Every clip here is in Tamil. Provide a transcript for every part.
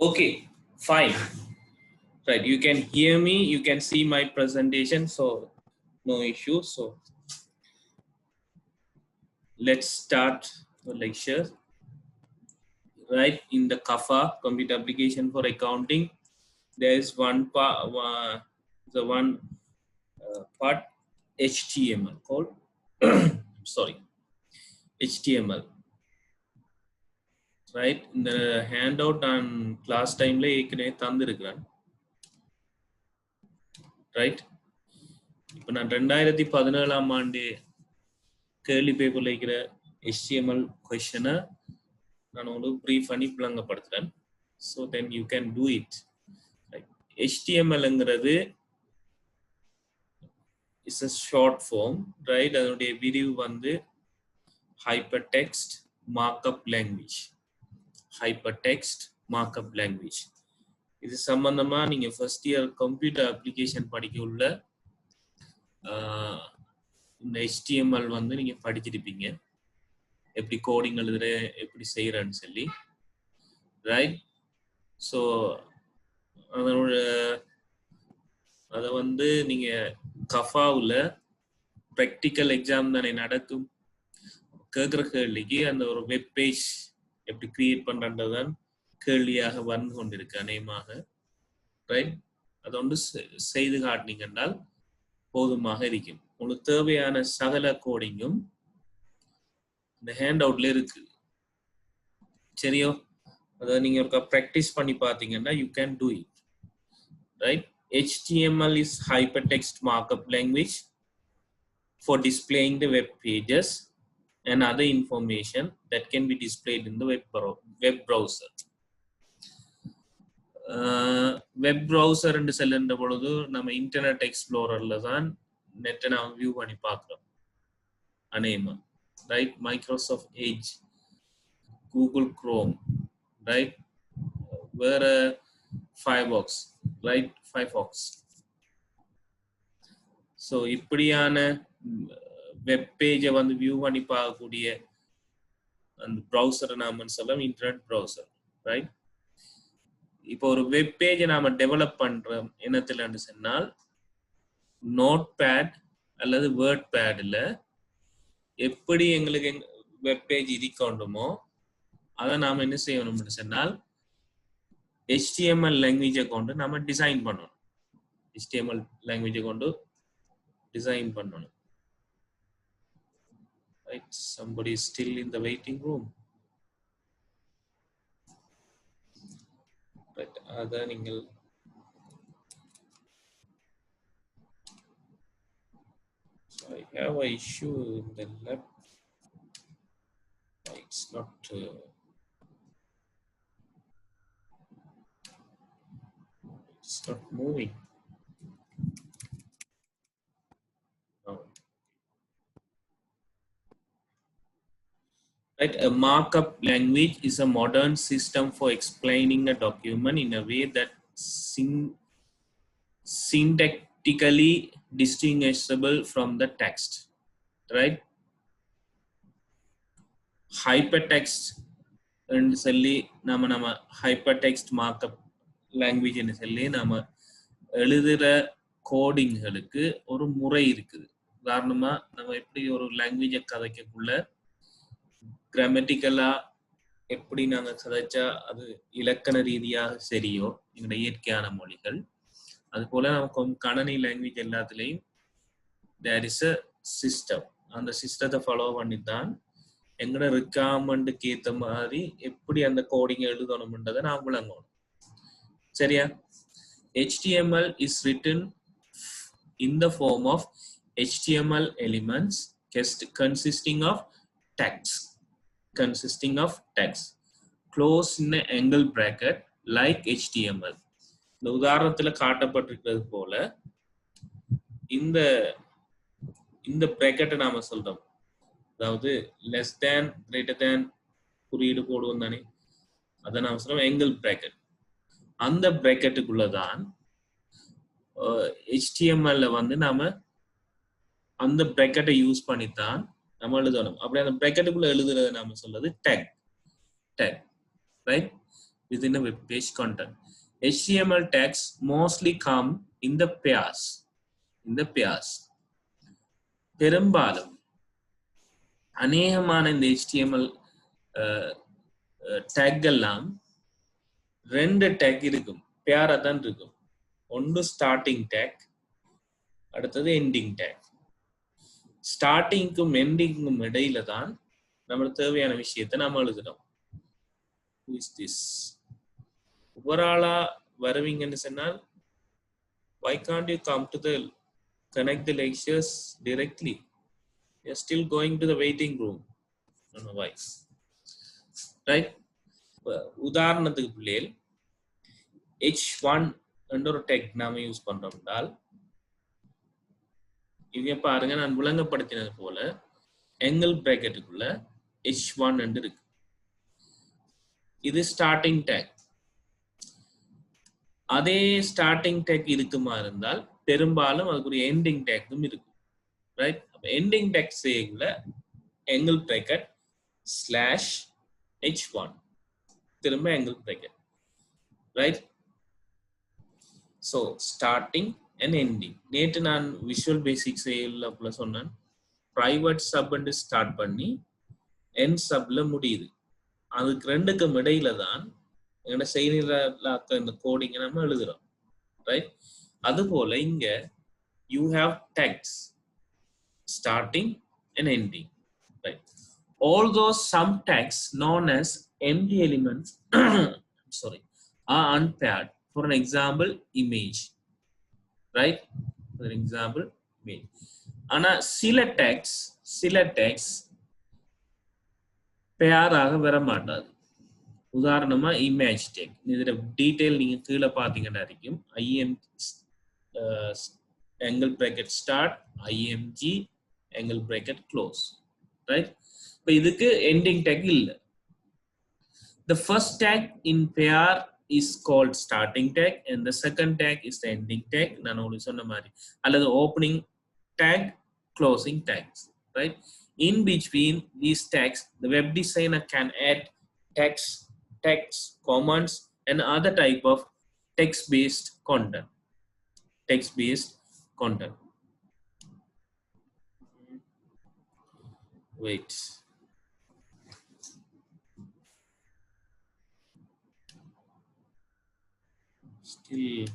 Okay, fine. Right, you can hear me, you can see my presentation, so no issue. So let's start the lecture. Right, in the CAFA, Computer Application for Accounting, there is one part, part HTML called sorry, HTML. Right, in the handout on class time la ekane thandirukran. Right, இப்போ நான் 2017 ஆண்டு கேள்வி பேப்பர்ல இருக்கிற HTML கொஸ்டினை நான் உங்களுக்கு ப்ரீஃப் பண்ணி விளங்கப்படுத்துறேன். So then you can do it. HTMLங்கிறது is a short form. Right, அதனுடைய விரிவு வந்து hypertext markup language. Hypertext markup language இது சம்பந்தமா நீங்க ஃபர்ஸ்ட் இயர் கம்ப்யூட்டர் அப்ளிகேஷன் படிக்க உள்ள இந்த HTML வந்து நீங்க படிச்சிருப்பீங்க, எப்படி கோடிங் எழுதுற, எப்படி செய்யறன்னு சொல்லி. ரைட், ஸோ அதை வந்து நீங்க கஃபாவில் ப்ராக்டிக்கல் எக்ஸாம் தானே நடக்கும், கேட்குற கேள்விக்கு அந்த ஒரு வெப் பேஜ் எப்படி கிரியேட் பண்ணுறதுதான் கேள்வியாக வந்து கொண்டிருக்கு அநேகமாக. ரைட், அதை வந்து செய்து காட்டினீங்கன்னால் போதுமாக இருக்கும். உங்களுக்கு தேவையான சகல கோடிங்கும் இந்த ஹேண்ட் அவுட்ல இருக்கு. சரியோ, அதை நீங்க ஒரு ப்ராக்டிஸ் பண்ணி பார்த்தீங்கன்னா you can do it. Right, HTML is hypertext markup language for displaying the web pages and other information that can be displayed in the web browser. Web browser என்று சொல்லுன்ற பொழுது நம்ம இன்டர்நெட் எக்ஸ்ப்ளோரர்ல தான் நெட்டை நாம் வியூ பண்ணி பார்க்குறோம் அநேகமா. Right, Microsoft edge, Google chrome, right, வேற ஃபயர்பாக்ஸ், ரைட், ஃபயர்பாக்ஸ். ஸோ இப்படியான வெப் பேஜை வந்து வியூ பண்ணி பார்க்கக்கூடிய அந்த ப்ரௌசரை நாம சொல்லலாம் இன்டர்நெட் ப்ரௌசர். ரைட், இப்போ ஒரு வெப் பேஜை நாம டெவலப் பண்றோம் என்னத்துலன்னு சொன்னால் நோட் பேட் அல்லது வேர்ட் பேடில் எப்படி எங்களுக்கு வெப் பேஜ் இருக்கணுமோ அதை நாம என்ன செய்யணும்னு சொன்னால் HTML லாங்குவேஜை கொண்டு நாம டிசைன் பண்ணணும். HTML லாங்குவேஜை கொண்டு டிசைன் பண்ணணும். Right, somebody is still in the waiting room. Right, அதான் நீங்கள் I have an issue in the lab. It's not moving. No. Right, a markup language is a modern system for explaining a document in a way that syntactically distinguishable from the text. Right, hypertext and சொல்லி நம்ம hypertext markup language ன்னு சொல்லி நம்ம எழுதுற கோடிங்களுக்கு ஒரு முறை இருக்குது. உதாரணமா நம்ம எப்படி ஒரு லாங்குவேஜை கதைக்கக்குள்ள கிராமட்டிக்கலா எப்படி நாங்க கதைச்சா அது இலக்கண ரீதியாக சரியோ எங்களுடைய இயற்கையான மொழிகள், அது போல நமக்கு கணனி லாங்குவேஜ் எல்லாத்துலேயும் தேர் இஸ் அ சிஸ்டம். அந்த சிஸ்டத்தை ஃபாலோ பண்ணி தான் எங்களோட ரிக்வயர்மெண்ட்டுக்கு ஏற்ற மாதிரி எப்படி அந்த கோடிங் எழுதணும்ன்றதை நாம் விளங்கணும். சரியா? HTML is written in the form of HTML elements consisting of text closed in an angle bracket like HTML. இந்த உதாரணத்துல காட்டப்பட்டிருக்கிறது போல இந்த பிராக்கெட்டை நாம சொல்றோம். அதாவது less than greater than குறியீடு போடுவோம் தானே, அதை நாம சொல்றோம் angle bracket. அந்த பிராக்கெட்டுக்குள்ளதான் HTML வந்து நாம அந்த பிராக்கெட்டை யூஸ் பண்ணித்தான் நம்ம எழுதணும். அப்படி அந்த பிராக்கெட்டுக்குள்ள எழுதுறத நாம சொல்றது take. Right, within a web page content. HTML tags mostly come in the pairs. பெரும்பாலும் அநேகமான இந்த HTML டேக் எல்லாம் ரெண்டு டேக் இருக்கும், பேரா தான் இருக்கும். ஒன்று ஸ்டார்டிங் டேக், அடுத்தது எண்டிங் டேக். ஸ்டார்டிங்க்கும் எண்டிங்கும் இடையில தான் நம்மளுக்கு தேவையான விஷயத்தை நம்ம எழுதுறோம். Who is this? ஓவராலா வருவீங்கன்னு சொன்னால் why can't you come to the connect the lectures directly? You're still going to the waiting room. I don't know why. Right? உதாரணத்துக்கு பிள்ளைகள் H1 என்ற ஒரு டெக் நாம யூஸ் பண்றோம்னால் இங்க பாருங்க, நான் விளங்கப்படுத்தினது போல எங்கல் பிராக்கெட்டுக்குள்ள H1 என்று இருக்கு. இது ஸ்டார்டிங் டேக். அதே ஸ்டார்டிங் டேக் இருக்குமா இருந்தால் பெரும்பாலும் அதுக்கு ஒரு எண்டிங் டேக்கும் இருக்கும். ரைட்? எண்டிங் டேக் செய்யக்குள்ள எங்கல் பிராக்கெட் ஸ்லாஷ் H1 திரும்ப angle bracket. Right? So starting and ending. நேற்று நான் விஷுவல் பேசிக்ஸ் செய்யல சொன்னேன், பிரைவேட் சப் ஸ்டார்ட் பண்ணி என் சப்ல முடியுது. அதுக்கு ரெண்டுக்கும் இடையில தான் எங்களோட செயலாக்க இந்த கோடிங்கை நம்ம எழுதுறோம். ரைட்? அதுபோல இங்க you have tags starting and ending. Right? Although some tags known as empty elements are unpaired. For an example, image. Right? For example, image. ஆனா சில tags பேராக வர மாட்டாது. உதாரணமா இமேஜ் டேக். இதுல டீடைல் நீங்க கீழே பாத்தீங்கன்னா இருக்கும். IM angle bracket start, IMG angle bracket close. Right? இப்ப இதுக்கு ending tag இல்ல. The first tag in pair is called starting tag and the second tag is the ending tag. நான் உங்களுக்கு சொன்ன மாதிரி, அல்லது opening tag, closing tags. Right? In between these tags, the web designer can add text, comments, and other type of text-based content. Wait. Still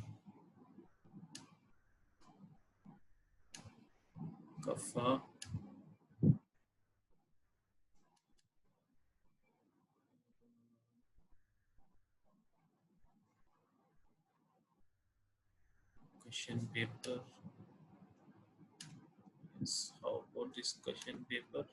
Kaffa. Question paper. Yes. How about this question paper?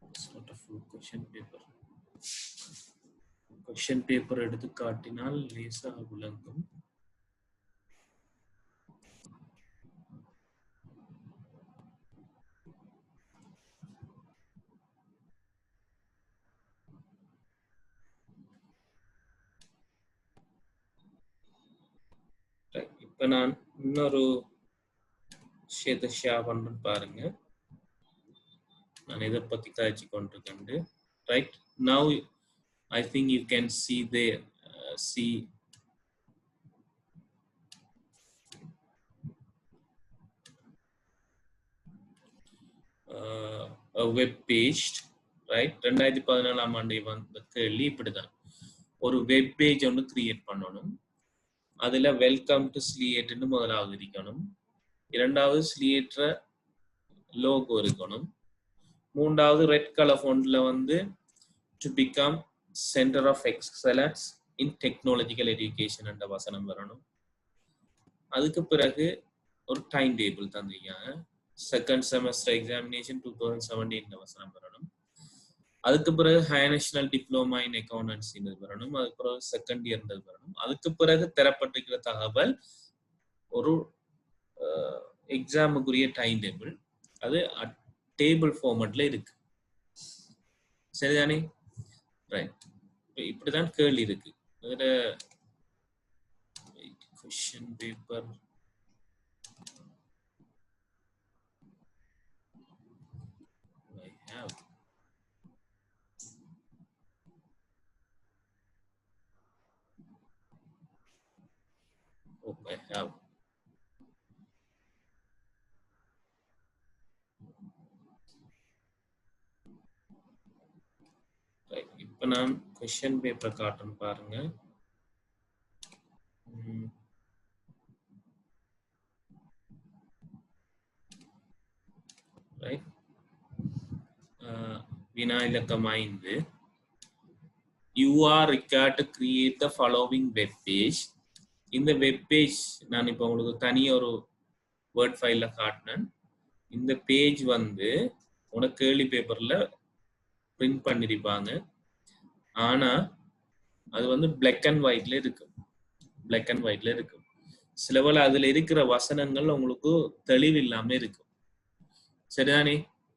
It's not a full question paper. Question paper எடுத்து காட்டினால் லேசா விளங்கும். இப்ப நான் இன்னொரு விஷயத்தை ஷேர் பண்றேன் பாருங்க. நான் இதை பத்தி காய்ச்சி கொண்டிருக்கேன். Right? Now I think you can see there, a web page. Right? 2014 ஆண்டு வந்த கேள்வி இப்படிதான். ஒரு வெப் பேஜ் ஒன்று கிரியேட் பண்ணணும். அதுல வெல்கம் டு ஸ்லியேட்னு முதலாவது இருக்கணும். இரண்டாவது ஸ்லியேட்ற லோகோ இருக்கணும். மூன்றாவது ரெட் கலர் ஃபோன்ட்ல வந்து to become centre of excellence in technological education என்ற வசனம் வரணும். அதுக்கு பிறகு ஒரு டைம் டேபிள் தந்திருக்காங்க. செகண்ட் செமஸ்டர் எக்ஸாமினேஷன் 2017 வசனம் வரணும். அதுக்கு பிறகு high national diploma in accountancy வரணும். அதுக்கு பிறகு செகண்ட் இயர் வரணும். அதுக்கு பிறகு தரப்பட்டிருக்கிற தகவல் ஒரு எக்ஸாமுக்குரிய டைம் டேபிள். அது டேபிள் ஃபார்மட்ல இருக்கு. சரிதானே? ரைட். இப்படிதான் கேள்வி இருக்கு. அதுல கொஸ்டின் பேப்பர் இப்போ நான் கொஸ்டின் பேப்பர் காட்டுறேன் பாருங்க. ரைட், வினா இலக்கம் 5. You are required to create the following web page. இந்த வெப் பேஜ் நான் இப்போ உங்களுக்கு தனியாக ஒரு வேர்ட் ஃபைலில் காட்டினேன். இந்த பேஜ் வந்து உனக்கு கேள்வி பேப்பரில் பிரிண்ட் பண்ணியிருப்பாங்க. ஆனால் அது வந்து பிளாக் அண்ட் ஒயிட்ல இருக்கு. பிளாக் அண்ட் ஒயிட்ல இருக்கு. சிலவேளை அதில் இருக்கிற வசனங்கள் உங்களுக்கு தெளிவு இல்லாமல் இருக்கும். சரிதானே?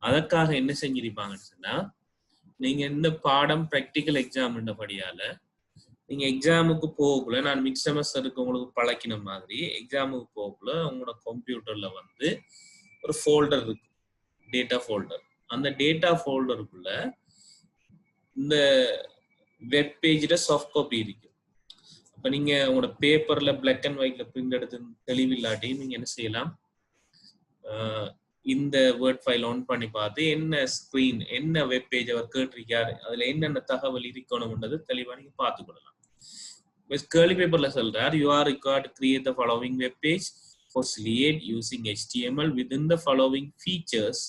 அதற்காக என்ன செஞ்சிருப்பாங்கன்னு சொன்னா, நீங்க இந்த பாடம் ப்ராக்டிக்கல் எக்ஸாம்ன்றபடியால நீங்க எக்ஸாமுக்கு போகக்குள்ள, நான் மிட் செமஸ்டருக்கு உங்களுக்கு பழக்கின மாதிரி எக்ஸாமுக்கு போகக்குள்ள உங்களோட கம்ப்யூட்டர்ல வந்து ஒரு ஃபோல்டர் இருக்கு, டேட்டா ஃபோல்டர். அந்த டேட்டா ஃபோல்டருக்குள்ள இந்த வெப் பேஜ்ல சாஃப்ட் காப்பி இருக்கு. அப்ப நீங்க உங்களோட பேப்பர்ல பிளாக் அண்ட் ஒயிட்ல பிரிண்ட் எடுத்து தெளிவில்லாட்டி நீங்க என்ன செய்யலாம், இந்த வேர்ட் ஃபைல் ஆன் பண்ணி பார்த்து என்ன ஸ்கிரீன், என்ன வெப் பேஜ் அவர் கேட்டிருக்காரு, அதுல என்னென்ன தகவல் இருக்கணும்ன்றது தெளிவா நீங்க பார்த்துக்கொள்ளலாம். கேள்வி பேப்பர்ல சொல்றார், you are required to create the following web page for Slate using HTML within the following features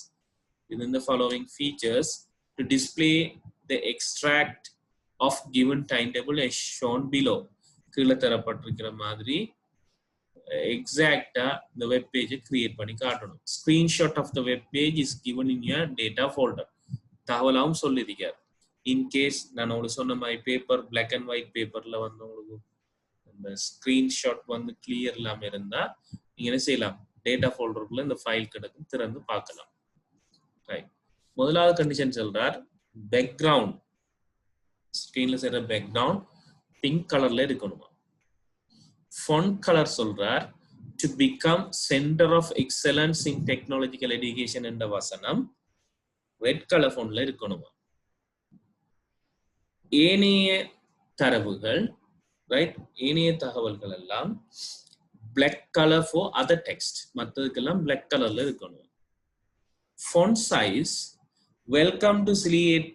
to display the extract of given timetable as shown below. கீழே தரப்பட்டிருக்கிற மாதிரி எக்ஸாக்டா இந்த வெப் பேஜை கிரியேட் பண்ணி காட்டணும். Screenshot of the web page is given in your data folder. தகவலாகவும் சொல்லியிருக்கார். இன்கேஸ் நான் உங்களுக்கு சொன்ன மாதிரி பேப்பர் பிளாக் அண்ட் ஒயிட் பேப்பர்ல வந்து உங்களுக்கு இந்த ஸ்கிரீன்ஷாட் வந்து கிளியர் இல்லாம இருந்தா நீங்க என்ன செய்யலாம், டேட்டா ஃபோல்டருக்குள்ள இந்த ஃபைல் கிடக்கும், திறந்து பார்க்கலாம். ரைட், முதலாவது கண்டிஷன் சொல்றார், பேக்ரவுண்ட் ஸ்கிரீன்ல செய்யற பேக்ரவுண்ட் பிங்க் கலர்ல இருக்கணுமா. font color சொல்றார், to become center of excellence in technological education என்ற வசனம் ரெட் கலர் ஃபோன்ட்ல இருக்கணுமா. ஏனைய தரவுகள், ரைட், ஏனைய தகவல்கள் எல்லாம் black color for other text, மற்றதுக்கெல்லாம் black கலர்ல இருக்கணும். font size welcome to Slate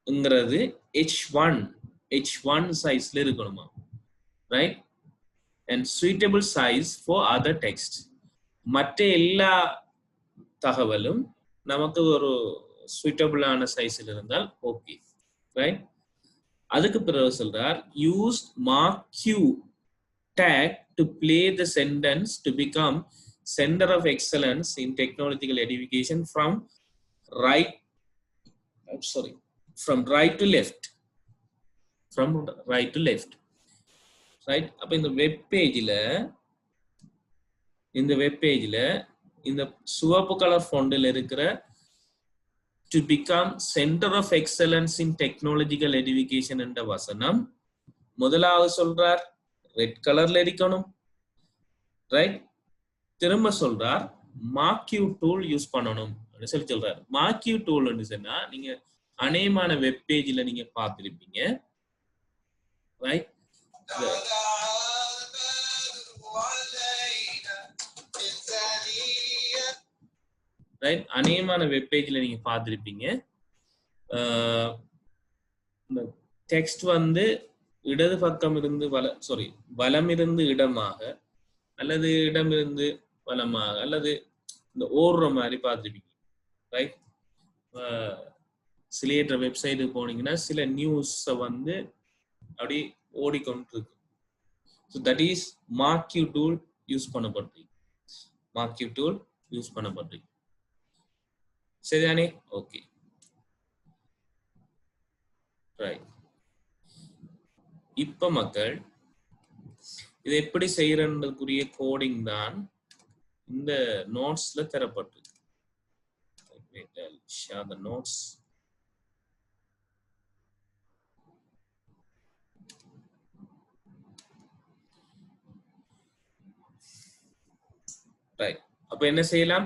ங்கிறது H1 சைஸ்ல இருக்கணுமா. Right, and suitable size for other text. மற்ற எல்லா தகவலும் நமக்கு ஒரு சூட்டபிளான சைஸில் இருந்தால் ஓகே. ரைட், அதுக்கு பிறகு சொல்றார், use mark Q tag to play the sentence to become center of excellence in technological education from right to left. Right, அப்ப இந்த வெப் பேஜ்ல இந்த சிவப்பு கலர் ஃபோண்டில் இருக்கிற to become centre of excellence in technological education என்ற வசனம் முதலாவது சொல்றார் ரெட் கலர்ல இருக்கணும். ரைட், திரும்ப சொல்றார் மார்க்யூ டூல் யூஸ் பண்ணணும் சொல்லி சொல்றார். மார்க்யூ டூல் சொன்னா நீங்க அநேகமான வெப் பேஜ்ல நீங்க பார்த்திருப்பீங்க. ரைட், ரைட், அநேகமான வெப் பேஜ்ல நீங்க பார்த்திருப்பீங்க. இந்த டெக்ஸ்ட் வந்து இடது பக்கம் இருந்து வலம் இருந்து இடமாக அல்லது இடமிருந்து வலமாக அல்லது இந்த ஓடுற மாதிரி பார்த்துருப்பீங்க. ரைட், சிலேட் வெப்சைட்டுக்கு போனீங்கன்னா சில நியூஸை வந்து அப்படி ஓடிக்கொண்டு இருக்கு. So that is marquee tool use பண்ணப்படுறீங்க. சரிதானே? Okay, right. இப்ப மக்கள் இது எப்படி செய்யறதுக்குரிய கோடிங் தான் இந்த நோட்ஸ்ல தரப்பட்டிருக்கு. Notes right. அப்ப என்ன செய்யலாம்,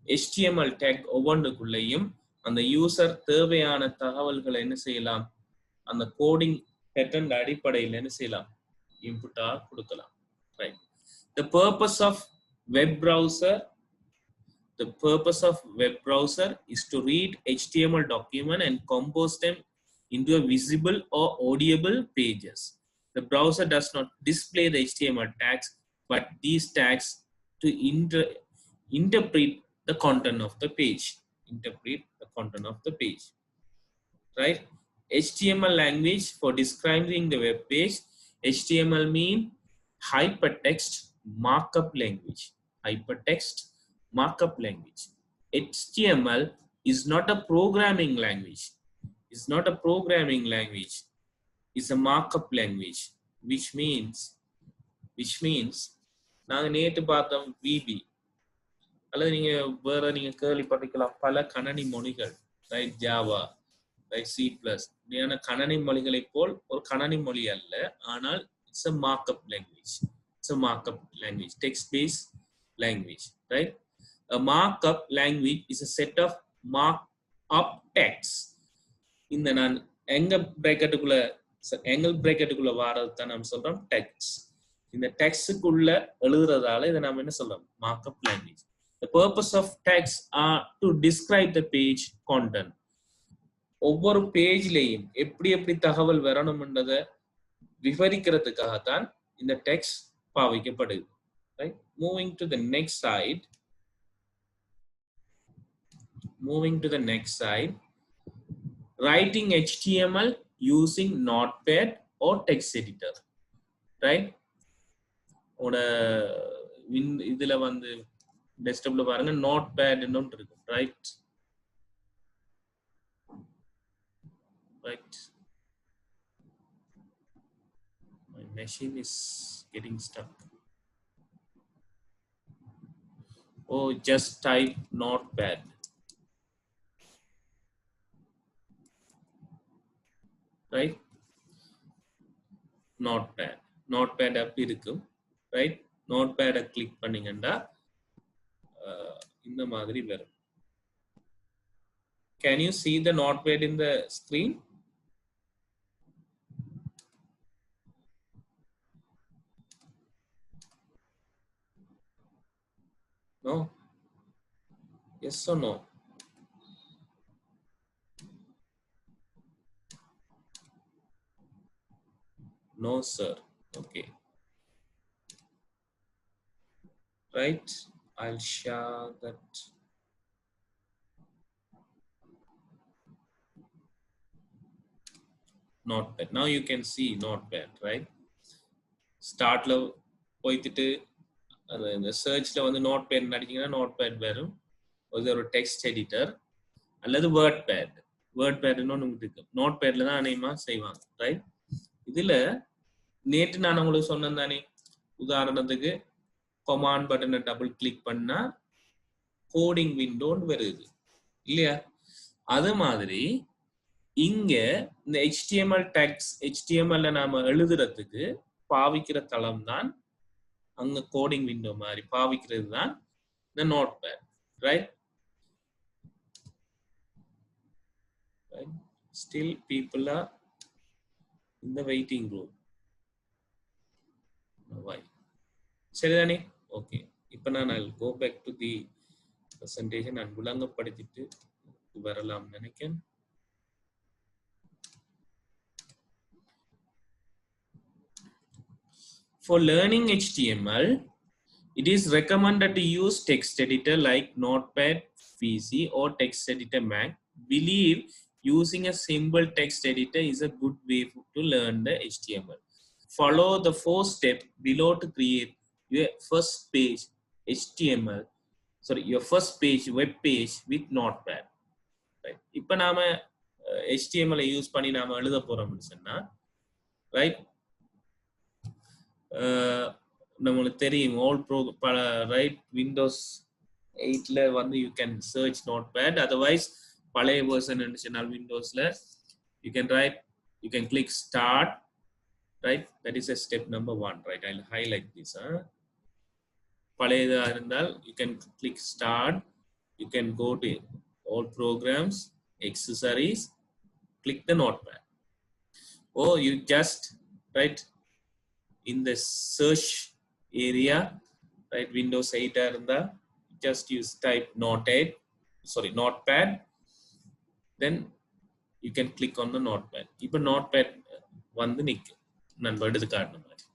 HTML டேக் ஒவ்வொன்றுக்குள்ளேயும் அந்த யூசர் தேவையான தகவல்களை என்ன செய்யலாம், அந்த கோடிங் பேட்டர்ன் அடிப்படையில் என்ன செய்யலாம், இன்புட்டா கொடுக்கலாம். Right, the purpose of web browser is to read HTML document and compose them into a visible or audible pages. The browser does not display the HTML tags, but these tags to interpret the content of the page. Interpret the content of the page, right? HTML language for describing the web page. HTML mean hypertext markup language. Hypertext markup language. HTML is not a programming language. It's not a programming language. It's a markup language, which means நாங்கள் நேற்று பார்த்தோம் VB அல்லது நீங்க வேற நீங்க கேள்விப்பட்டிருக்கலாம் பல கணனி மொழிகள், ரைட்? Java, right? C+. இப்படியான கணனி மொழிகளை போல் ஒரு கணனி மொழி அல்ல, ஆனால் it's a markup language. It's a markup language, text-based language, right? A markup language is a set of markup text. இந்த நான் angle bracketக்குள்ள வாரது தான் நாம் சொல்றோம் text. இந்த டெக்ஸ்டுக்குள்ள எழுதுறதால இதை நாம என்ன சொல்றோம்? Markup language. The purpose of text are to describe the page content. ஒவ்வொரு பேஜ்லயும் எப்படி எப்படி தகவல் வரணும்ன்றத விவரிக்கிறதுக்காகத்தான் இந்த text பாவிக்கப்படுது, right? Moving to the next side, writing HTML using Notepad or text editor, right? இதுல வந்து டெஸ்க்டாப்ல பாருங்க நோட்பேட் இன்னொன்று இருக்கும், right? My machine is getting stuck. Oh, just type Notepad. Right? Notepad அப்படி இருக்கும், ரைட்? நோட்பேடை கிளிக் பண்ணீங்கன்னா இந்த மாதிரி வரும். Can you see the notepad in the screen? No? Yes or no? No, sir. Okay. Right? I'll share that. Notepad. Now you can see Notepad, right? Startல போயிட்டு அந்த சர்ச்ல வந்து நோட்பேட் அடிச்சீங்கன்னா நோட்பேட் வரும். ஒரு டெக்ஸ்ட் எடிட்டர் அல்லது வேர்ட்பேட்னு ஒன்று இருக்கு. நோட்பேட்ல தான் அநேகமா செய்வாங்க, ரைட்? இதுல நேற்று நான் உங்களுக்கு சொன்னேன் தானே, உதாரணத்துக்கு கமாண்ட் பட்டனை டபுள் கிளிக் பண்ணா கோடிங் விண்டோன்னு வருது இல்லையா? அது மாதிரி இங்க இந்த HTML டெக்ஸ்ட் HTML நாம எழுதுறதுக்கு பாவிக்கிற தளம் தான் அங்க கோடிங் விண்டோ மாதிரி பாவிக்கிறது தான் இந்த notepad, right? Still people are in the waiting room. Why? சரிதானே? ஓகே, இப்போ நான் I'll go back to the presentation. நான் விளங்கப்படுத்திட்டு வரலாம் நினைக்கிறேன். For learning HTML, it is recommended to use text editor like Notepad PC or text editor Mac. Believe using a simple text editor is a good way to learn the HTML. Follow the 4 steps below to create your first page HTML. Your first page web page with Notepad. Right? இப்போ நாம HTML யூஸ் பண்ணி நாம எழுத போறோம்னு சொன்னா, ரைட்? நம்மளுக்கு தெரியும் ரைட்? விண்டோஸ் 8ல வந்து you can search Notepad. Otherwise பழைய வெர்ஷன் இருந்துச்சுனால் விண்டோஸ்ல you can click start, right? That is a step number 1, right? I'll highlight this. பழையதா இருந்தால் you can click start, you can go to all programs, accessories, click the notepad. Or you just, right, in the search area, right, Windows 8 இருந்தா just use type notepad, then you can click on the notepad. இப்போ notepad வந்து நிக்கும் நான் எடுத்து காட்டுன மாதிரி.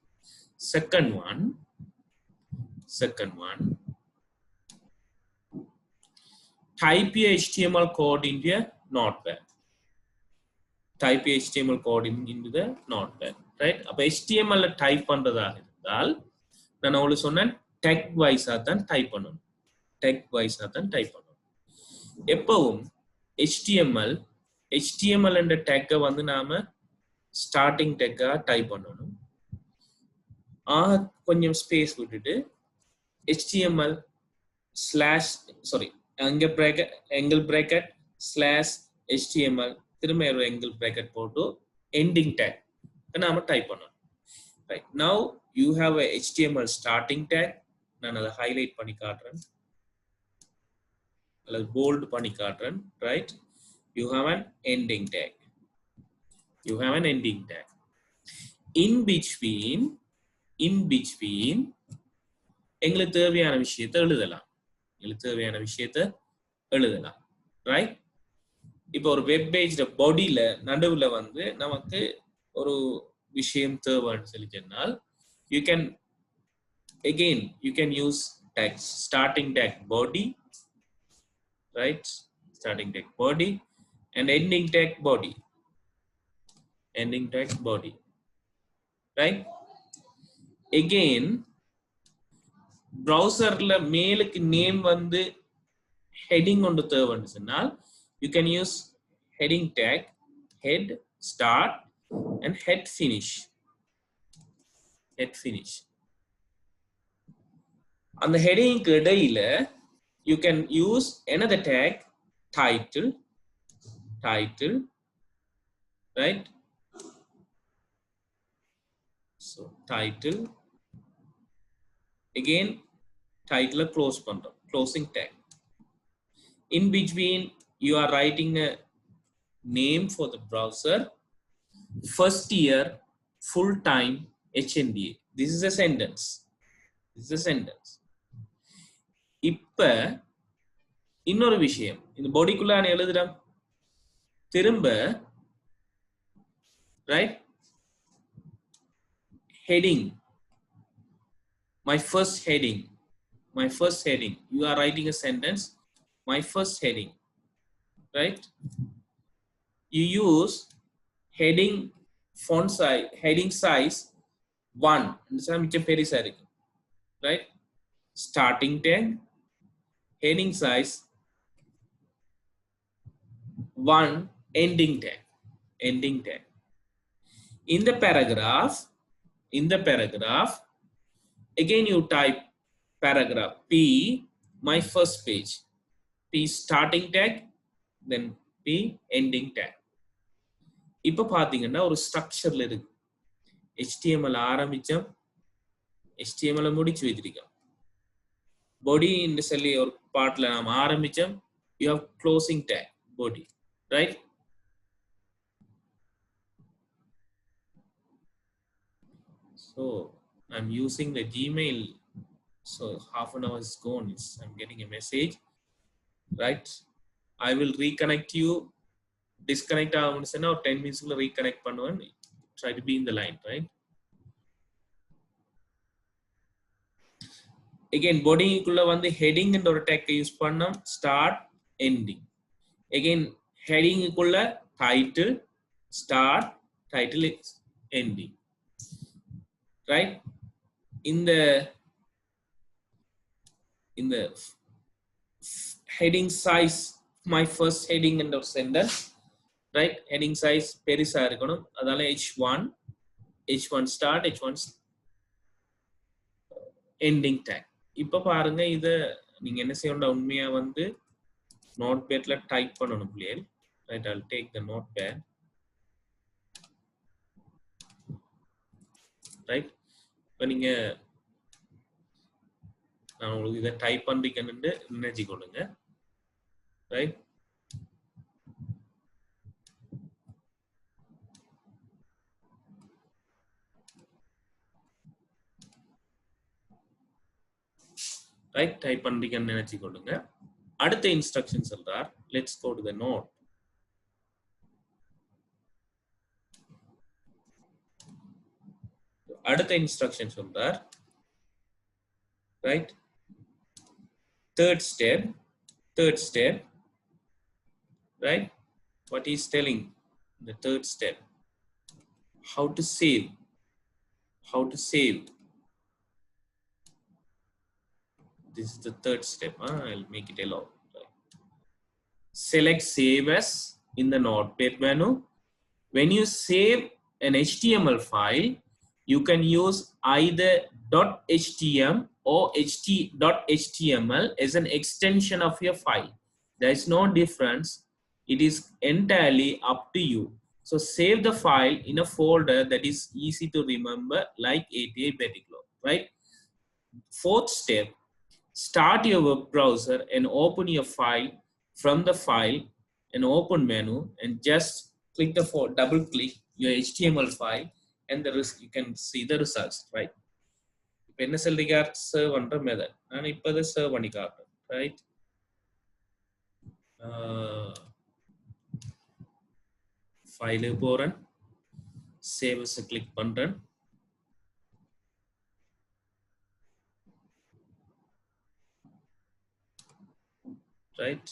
second one type your HTML code into a notepad. Type your HTML code into the notepad, right? அப்ப HTML ல டைப் பண்றதா இருந்தால் நான் உங்களுக்கு சொன்னேன் டெக் வைஸா தான் டைப் பண்ணணும். டெக் வைஸா தான் டைப் பண்ணணும். எப்பவும் HTML என்ற டேக்கை வந்து நாம ஸ்டார்டிங் டேக்கா டைப் பண்ணணும். கொஞ்சம் ஸ்பேஸ் விட்டுட்டு HTML angle bracket /HTML திரும்ப ஒரு angle bracket போட்டு ending tag நாம டைப் பண்ணணும். Right. Now you have a HTML starting tag. நான் அதை ஹைலைட் பண்ணி காட்டுறேன் அல்லது போல்ட் பண்ணி காட்டுறேன். Right. You have an ending tag. In between எங்களுக்கு தேவையான விஷயத்தை எழுதலாம். Right. இப்போ ஒரு வெப் பேஜ் பாடியில நடுவுல வந்து நமக்கு ஒரு விஷயம் தேவைன்னு சொல்லி சொன்னால் you can use tags, starting tag body, right? Starting tag body and ending tag body, right? Again browserல மேலுக்கு நேம் வந்து heading கொண்டு தேவைன்னு சொன்னால் you can use heading tag head start and head finish. அந்த ஹெடிங்க்கு இடையில you can use another tag title, right? So title, again title close பண்றோம், closing tag. In between you are writing a name for the browser, first year full time HNDA. This is a sentence. இப்ப இன்னொரு விஷயம் இந்த பாடிக்குள்ள நான் எழுதுறேன் திரும்ப, right? Heading, my first heading. You are writing a sentence, my first heading, right? You use heading font size, heading size 1, மிச்சம் பெருசா இருக்கு, right? Starting tag, heading size 1, ending tag. In the paragraph again you type paragraph P, my first page, P starting tag, then P ending tag. இப்ப பாத்தீங்கன்னா ஒரு ஸ்ட்ரக்சர்ல இருக்கு. HTML ஆரம்பிச்சோம், HTML முடிச்சு வச்சிருக்கோம். body in சொல்லி ஒரு பார்ட்ல நாம ஆரம்பிச்சோம், you have closing tag body, right? So I'm using the Gmail, so half an hour is gone. I'm getting a message, right? I will reconnect you. Disconnect ஆகும்னு சொன்னா ஒரு 10 minutes குள்ள reconnect பண்ணுவேன். Try to be in the line, right? Again body குள்ள வந்து heading என்ற ஒரு tag யூஸ் பண்ணோம், start ending. Again heading குள்ள title, start, title, ending, right? In the heading size, my first heading என்ற ஒரு sentence, right? Heading size பெருசா இருக்கணும், அதனால H1 start, H1 ending tag. இப்ப பாருங்க, இத நீங்க என்ன செய்யணும், உண்மையா வந்து நோட்பேட்ல டைப் பண்ணணும் பிள்ளைகள், right? I'll take the notepad, right? இப்ப நீங்க நான் உங்களுக்கு இதை டைப் பண்றீங்கன்னு நினைச்சு கொள்ளுங்க, ரைட்? ரைட், டைப் பண்றீங்கன்னு நினைச்சு கொள்ளுங்க. அடுத்த இன்ஸ்ட்ரக்ஷன் சொல்றார், let's go to the note. அடுத்த இன்ஸ்ட்ரக்ஷன் சொல்றார். Right? Third step, right? What he's telling, the third step, how to save. This is the third step. I'll make it alone. Right? Select save as in the notepad menu. When you save an HTML file, you can use either .htm or .html as an extension of your file. There is no difference. It is entirely up to you. So save the file in a folder that is easy to remember, like API Pettiglow, right? Fourth step, start your web browser and open your file from the file and open menu, and just click the double click your HTML file, and you can see the results, right? இப்போ என்ன சொல்றீங்க, சர்வ் பண்ற மெத்தட் நான் இப்போ அதை சர்வ் பண்ணி காட்டுறேன், ரைட்? ஃபைலுக்கு போறேன், சேவ்ஸ் கிளிக் பண்றேன், right?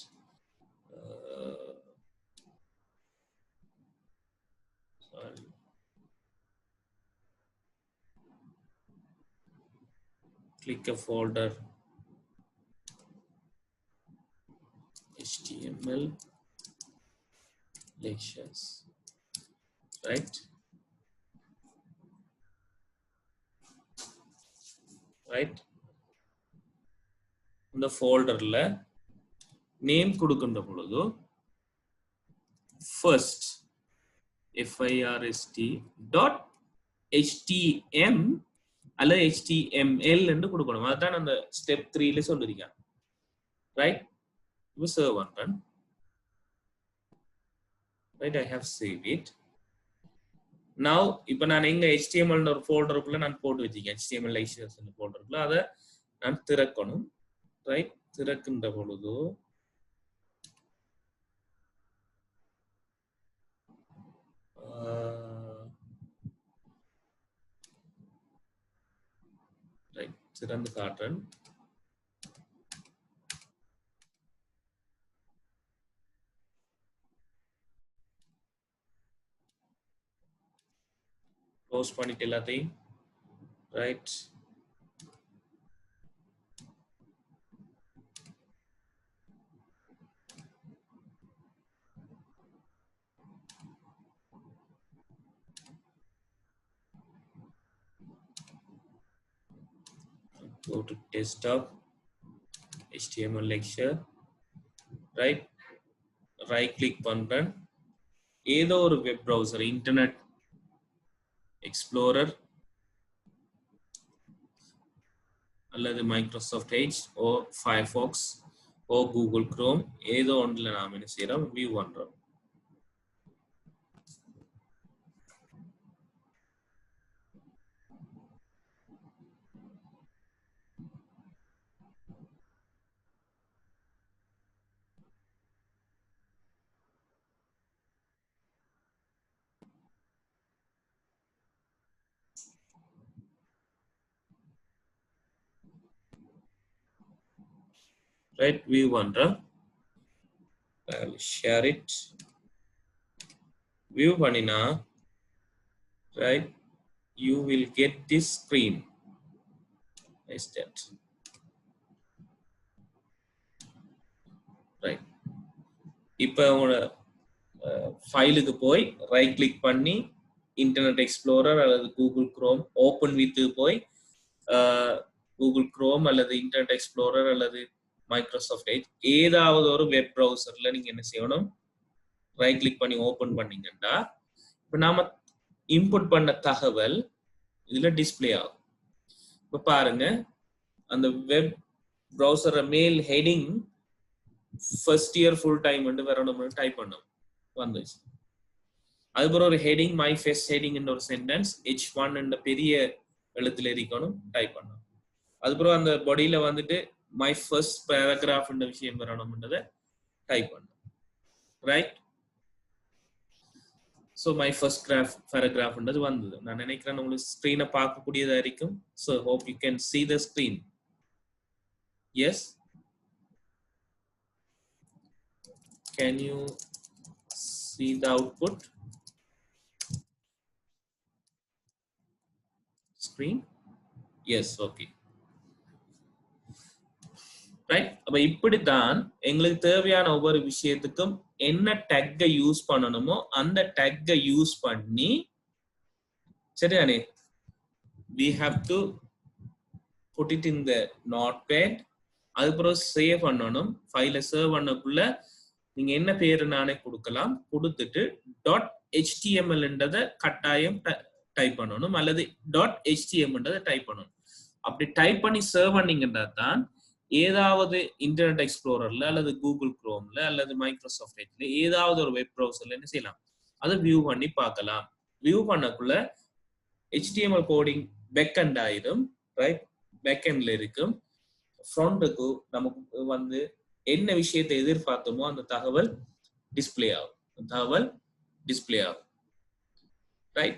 Click a folder HTML lectures, right? இந்த ஃபோல்டர்ல நேம் கொடுக்கின்ற பொழுது first first.htm அல்ல HTML என்று கொடுக்கணும். அதான் அந்த ஸ்டெப் 3ல சொல்லிருக்கேன், ரைட்? இப்போ சேவ் பண்றேன், right? I have saved it. Now இப்போ நான் எங்க HTML ன்ற ஒரு ஃபோல்டருக்குள்ள நான் போட்டு வச்சிருக்கேன், HTML lectures ன்ற ஃபோல்டருக்குள்ள அதை நான் திறக்கணும், ரைட்? திறக்கின்ற பொழுது ரைட் திறந்து காட்டுறேன். க்ளோஸ் பண்ணிட்டு எல்லாத்தையும், right? Go to desktop, HTML lecture, right? Right click பண்றேன், ஏதோ ஒரு வெப் browser, இன்டர்நெட் எக்ஸ்ப்ளோரர் அல்லது மைக்ரோசாஃப்ட் எட்ஜ் ஓ ஃபயர்ஃபாக்ஸ் ஓ கூகுள் குரோம், ஏதோ ஒன்றில் நாம் என்ன செய்யறோம், வியூ பண்றோம். Right, view பண்றேன், I'll share it. View பண்ணினா, right, you will get this screen. Is that right? இப்போ உங்களோட ஃபைலுக்கு போய் ரைட் கிளிக் பண்ணி இன்டர்நெட் எக்ஸ்ப்ளோரர் அல்லது கூகுள் குரோம் ஓப்பன் வித் போய் கூகுள் குரோம் அல்லது இன்டர்நெட் எக்ஸ்ப்ளோரர் அல்லது மைக்ரோசாஃப்ட் எட்ஜ் ஏதாவது ஒரு வெப் ப்ரௌசர்ல நீங்க என்ன செய்யணும், ரைட் கிளிக் பண்ணி ஓபன் பண்ணீங்கன்னா இப்போ நாம இன்புட் பண்ண தகவல் இதுல டிஸ்பிளே ஆகும். இப்போ பாருங்க, அந்த வெப் ப்ரௌசர் மேல் heading first year full time வந்து வரணும்னு டைப் பண்ணோம், வந்துச்சு. அதுக்கப்புறம் ஒரு ஹெடிங் மை ஃபர்ஸ்ட் ஹெடிங் என்ற ஒரு சென்டென்ஸ் H1 என்ற பெரிய எழுத்துல இருக்கணும், டைப் பண்ணோம். அதுக்கப்புறம் அந்த பாடியில வந்துட்டு மை ஃபர்ஸ்ட் பேராகிராஃப் என்ற விஷயம் வரணும்ன்றதை டைப் பண்ணோம், ரைட்? ஸோ மை ஃபர்ஸ்ட் பேராகிராஃப்ன்றது வந்தது. நான் நினைக்கிறேன் உங்களுக்கு ஸ்க்ரீனை பார்க்கக்கூடியதா இருக்கும். So hope you can see the screen. Yes, can you see the output screen? Yes, okay. Right? அப்ப இப்படித்தான் எங்களுக்கு தேவையான ஒவ்வொரு விஷயத்துக்கும் என்ன டேக்கை யூஸ் பண்ணணுமோ அந்த டேக்கை யூஸ் பண்ணி, சரியானே, we have to put it in the notepad. அதுக்கப்புறம் சேவ் பண்ணணும். ஃபைலை சேவ் பண்ணக்குள்ள நீங்க என்ன பேரு நானே கொடுக்கலாம். கொடுத்துட்டு .html கட்டாயம் டைப் பண்ணணும், அல்லது .html டைப் பண்ணணும். அப்படி டைப் பண்ணி சேவ் பண்ணீங்கன்னா தான் ஏதாவது இன்டர்நெட் எக்ஸ்ப்ளோரர்ல அல்லது கூகுள் குரோம்ல அல்லது மைக்ரோசாஃப்ட் எட்ஜ்ல ஏதாவது ஒரு வெப் ப்ரௌசர்ல என்ன செய்யலாம், அதை வியூ பண்ணி பார்க்கலாம். வியூ பண்ணக்குள்ள HTML கோடிங் பேக்எண்ட் ஆயிடும். ரைட், பேக்எண்ட்ல இருக்கும். ஃப்ரண்ட்டுக்கு நமக்கு வந்து என்ன விஷயத்தை எதிர்பார்த்தோமோ அந்த தகவல் டிஸ்பிளே ஆகும். Right?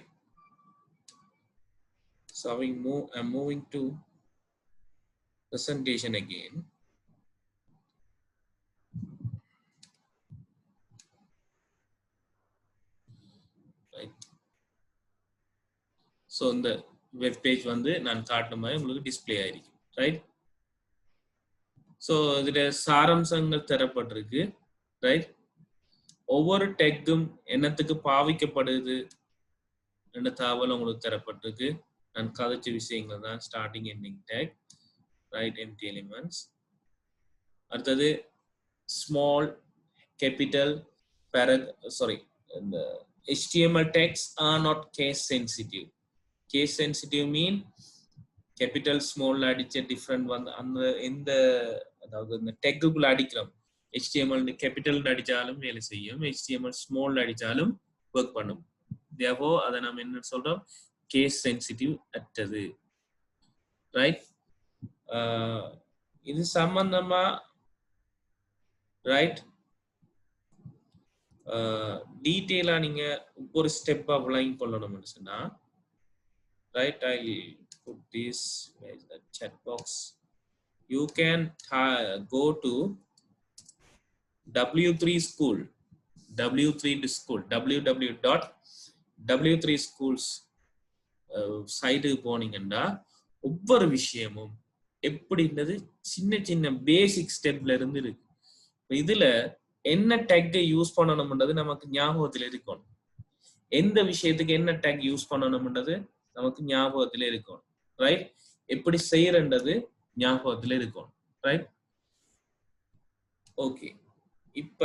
So I'm moving to presentation again. Right? So இந்த வெப் பேஜ் வந்து நான் காட்டுற மாதிரி உங்களுக்கு டிஸ்பிளே ஆயிருக்கும். ரைட்? ஸோ இதுல சாராம்சங்கள் தரப்பட்டிருக்கு. ரைட்? ஒவ்வொரு டெக்கும் என்னத்துக்கு பாவிக்கப்படுது என்ற தகவல் உங்களுக்கு தரப்பட்டிருக்கு. நான் கதைச்ச விஷயங்கள் தான் starting ending tag. Right, empty elements. அடுத்தது ஸ்மால் கேபிட்டல் இந்த HTML tags are not case sensitive. Case sensitive mean capital small அடிச்ச டிஃபரண்ட் வந்து அந்த எந்த, அதாவது இந்த டெக்குக்குள்ள அடிக்கிறோம். HTML கேபிட்டல் அடிச்சாலும் வேலை செய்யும், HTML ஸ்மால் அடிச்சாலும் ஒர்க் பண்ணும். therefore அதை நம்ம என்ன சொல்றோம், கேஸ் சென்சிட்டிவ் அற்றது. ரைட்? இது சம்பந்தமா ரைட் டீட்டெயிலா நீங்க ஒரு ஸ்டெப்பா விளங்கி கொள்ளணும்னு சொன்னா, right, I'll put this, where is the chat box? You can go to W3 School, www.w3schools சைட்டுக்கு போனீங்கன்னா ஒவ்வொரு விஷயமும் எப்படின்றது சின்ன சின்ன பேசிக் ஸ்டெப்ல இருந்து இருக்கு. இதுல என்ன டேக்கை யூஸ் பண்ணணும்ன்றது நமக்கு ஞாபகத்துல இருக்கணும். எந்த விஷயத்துக்கு என்ன டேக் யூஸ் பண்ணணும்ன்றது நமக்கு ஞாபகத்துல இருக்கணும். ரைட்? எப்படி செய்யறது ஞாபகத்துல இருக்கணும். ரைட்? ஓகே, இப்ப